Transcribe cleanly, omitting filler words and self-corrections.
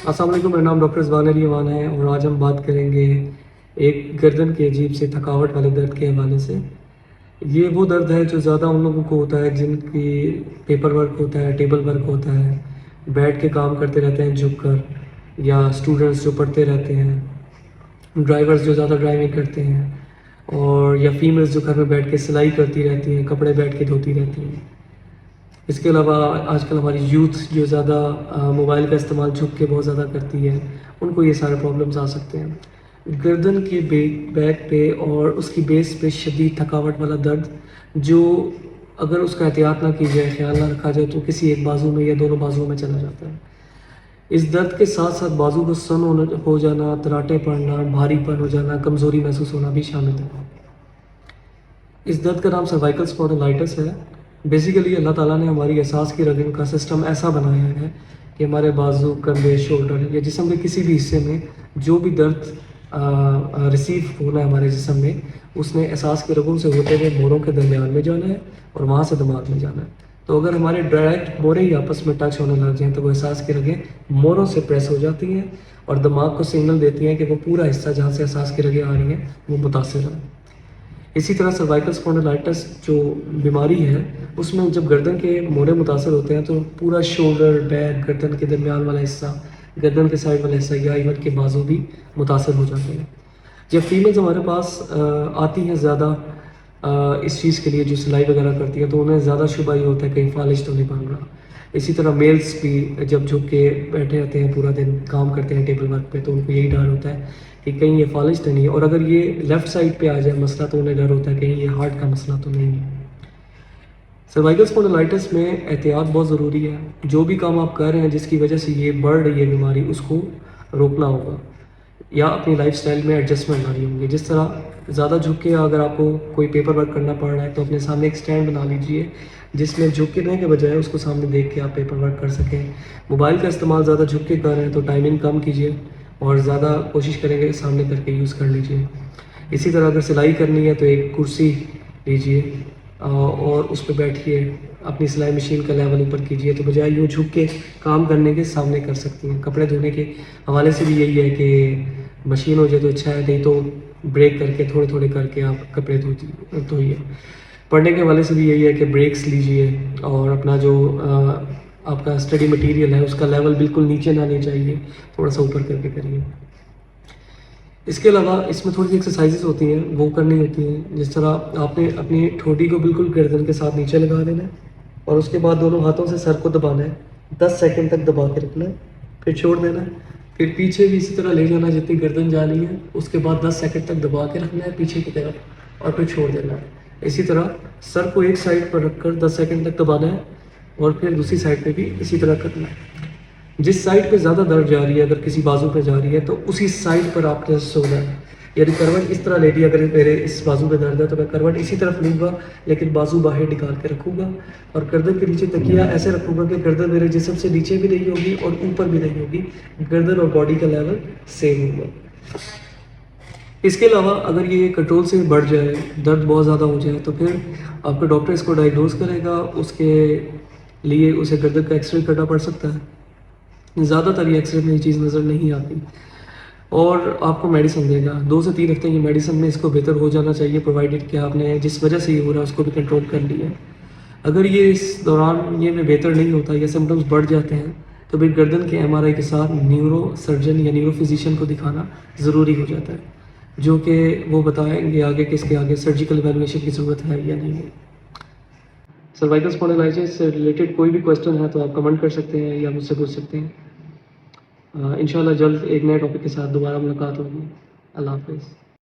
السلام علیکم، میرا نام ڈاکٹر رضوان علی ایوان ہے اور آج ہم بات کریں گے ایک گردن کے عجیب سے تھکاوٹ والے درد کے حوالے سے۔ یہ وہ درد ہے جو زیادہ ان لوگوں کو ہوتا ہے جن کی پیپر ورک ہوتا ہے، ٹیبل ورک ہوتا ہے، بیٹھ کے کام کرتے رہتے ہیں جھک کر، یا اسٹوڈنٹس جو پڑھتے رہتے ہیں، ڈرائیورز جو زیادہ ڈرائیونگ کرتے ہیں، اور یا فیمیلز جو گھر میں بیٹھ کے سلائی کرتی رہتی ہیں، کپڑے بیٹھ کے دھوتی رہتی ہیں۔ اس کے علاوہ آج کل ہماری یوتھ جو زیادہ موبائل کا استعمال جھک کے بہت زیادہ کرتی ہے، ان کو یہ سارے پرابلمز آ سکتے ہیں۔ گردن کے بیک پہ اور اس کی بیس پہ شدید تھکاوٹ والا درد، جو اگر اس کا احتیاط نہ کی جائے، خیال نہ رکھا جائے، تو کسی ایک بازو میں یا دونوں بازوؤں میں چلا جاتا ہے۔ اس درد کے ساتھ ساتھ بازو کو سن ہو جانا، تراٹے پڑنا، بھاری پن ہو جانا، کمزوری محسوس ہونا بھی شامل ہے۔ اس درد کا نام سروائکل اسپونڈلائٹس ہے۔ بیسیکلی اللہ تعالیٰ نے ہماری احساس کی رگوں کا سسٹم ایسا بنایا ہے کہ ہمارے بازو، کندھے، شولڈر یا جسم کے کسی بھی حصے میں جو بھی درد ریسیو ہونا ہے ہمارے جسم میں، اس نے احساس کی رگوں سے ہوتے ہوئے موڑوں کے درمیان میں جانا ہے اور وہاں سے دماغ میں جانا ہے۔ تو اگر ہمارے ڈائریکٹ موڑے ہی آپس میں ٹچ ہونے لگ جائیں تو وہ احساس کی رگیں موڑوں سے پریس ہو جاتی ہیں اور دماغ کو سگنل دیتی ہیں کہ وہ پورا حصہ جہاں سے احساس کی رگیں آ رہی ہیں وہ متاثر ہے۔ اسی طرح سروائکل اسپونڈلائٹس جو بیماری ہے، اس میں جب گردن کے موڑے متاثر ہوتے ہیں تو پورا شولڈر، بیک، گردن کے درمیان والا حصہ، گردن کے سائڈ والا حصہ یا ایون کے بازو بھی متاثر ہو جاتے ہیں۔ جب فیمیلز ہمارے پاس آتی ہیں زیادہ اس چیز کے لیے، جو سلائی وغیرہ کرتی ہیں، تو انہیں زیادہ شبہ یہ ہوتا ہے کہیں فالج تو نہیں بن رہا۔ اسی طرح میلز بھی جب جھک کے بیٹھے رہتے ہیں، پورا دن کام کرتے ہیں ٹیبل ورک پہ، تو ان کو یہی ڈر ہوتا ہے کہ کہیں یہ فالج تو نہیں ہے، اور اگر یہ لیفٹ سائڈ پہ آ جائے مسئلہ تو انہیں ڈر ہوتا ہے کہیں یہ ہارٹ کا مسئلہ تو نہیں ہے۔ سروائکل اسپونڈلائٹس میں احتیاط بہت ضروری ہے۔ جو بھی کام آپ کر رہے ہیں جس کی وجہ سے یہ بڑھ رہی ہے بیماری، اس کو روکنا ہوگا یا اپنی لائف سٹائل میں ایڈجسٹمنٹ لانی ہوگی۔ جس طرح زیادہ جھک کے اگر آپ کو کوئی پیپر ورک کرنا پڑ رہا ہے تو اپنے سامنے ایک سٹینڈ بنا لیجئے جس میں جھکنے کے بجائے اس کو سامنے دیکھ کے آپ پیپر ورک کر سکیں۔ موبائل کا استعمال زیادہ جھک کے کر رہے ہیں تو ٹائمنگ کم کیجیے اور زیادہ کوشش کریں گے سامنے کر کے یوز کر لیجئے۔ اسی طرح اگر سلائی کرنی ہے تو ایک کرسی لیجئے اور اس پہ بیٹھیے، اپنی سلائی مشین کا لیول اوپر کیجیے، تو بجائے یوں جھک کے کام کرنے کے سامنے کر سکتی ہیں۔ کپڑے دھونے کے حوالے سے بھی یہی ہے کہ مشین ہو جائے تو اچھا ہے، نہیں تو بریک کر کے تھوڑے تھوڑے کر کے آپ کپڑے دھوئیے۔ پڑھنے کے حوالے سے بھی یہی ہے کہ بریکس لیجئے اور اپنا جو آپ کا اسٹڈی مٹیریل ہے اس کا لیول بالکل نیچے نہ آنا چاہیے، تھوڑا سا اوپر کر کے کریے۔ اس کے علاوہ اس میں تھوڑی سی ایکسرسائزز ہوتی ہیں، وہ کرنی ہوتی ہیں۔ جس طرح آپ نے اپنی ٹھوڈی کو بالکل گردن کے ساتھ نیچے لگا دینا ہے اور اس کے بعد دونوں ہاتھوں سے سر کو دبانا ہے، 10 سیکنڈ تک دبا کے رکھنا ہے، پھر چھوڑ دینا ہے، پھر پیچھے بھی اسی طرح لے جانا جتنی گردن جانی ہے، اس کے بعد 10 سیکنڈ تک دبا کے رکھنا ہے پیچھے کی طرف اور پھر چھوڑ دینا ہے۔ اسی طرح سر کو ایک سائڈ پر رکھ کر 10 سیکنڈ تک دبانا ہے اور پھر دوسری سائڈ پہ بھی اسی طرح کرنا ہے۔ جس سائڈ پہ زیادہ درد جا رہی ہے، اگر کسی بازو پہ جا رہی ہے تو اسی سائڈ پر آپ نے سونا ہے، یعنی کروٹ اس طرح لے لی۔ اگر میرے اس بازو پہ درد ہے تو میں کروٹ اسی طرف لوں گا لیکن بازو باہر نکال کے رکھوں گا اور گردن کے نیچے تکیہ ایسے رکھوں گا کہ گردن میرے جسم سے نیچے بھی نہیں ہوگی اور اوپر بھی نہیں ہوگی، گردن اور باڈی کا لیول سیم ہوگا۔ اس کے علاوہ اگر یہ کنٹرول سے بڑھ جائے، درد بہت زیادہ ہو جائے، تو پھر آپ کا ڈاکٹر اس کو ڈائگنوز کرے گا۔ اس کے لیے اسے گردن کا ایکس رے کرنا پڑ سکتا ہے۔ زیادہ تر یہ ایکس رے میں یہ چیز نظر نہیں آتی اور آپ کو میڈیسن دے گا 2 سے 3 ہفتے کی میڈیسن میں اس کو بہتر ہو جانا چاہیے، پرووائڈیڈ کہ آپ نے جس وجہ سے یہ ہو رہا ہے اس کو بھی کنٹرول کر لیا ہے۔ اگر یہ اس دوران یہ میں بہتر نہیں ہوتا یا سمپٹمز بڑھ جاتے ہیں تو پھر گردن کے MRI کے ساتھ نیورو سرجن یا نیورو فزیشین کو دکھانا ضروری ہو جاتا ہے، جو کہ وہ بتائیں گے آگے کہ اس کے آگے سرجیکل ایویلویشن کی ضرورت ہے یا نہیں ہے۔ سروائکل اسپونڈلائٹس سے ریلیٹڈ کوئی بھی کویسچن ہے تو آپ کمنٹ کر سکتے ہیں یا مجھ سے پوچھ سکتے ہیں۔ انشاءاللہ جلد ایک نئے ٹاپک کے ساتھ دوبارہ ملاقات ہوگی۔ اللہ حافظ۔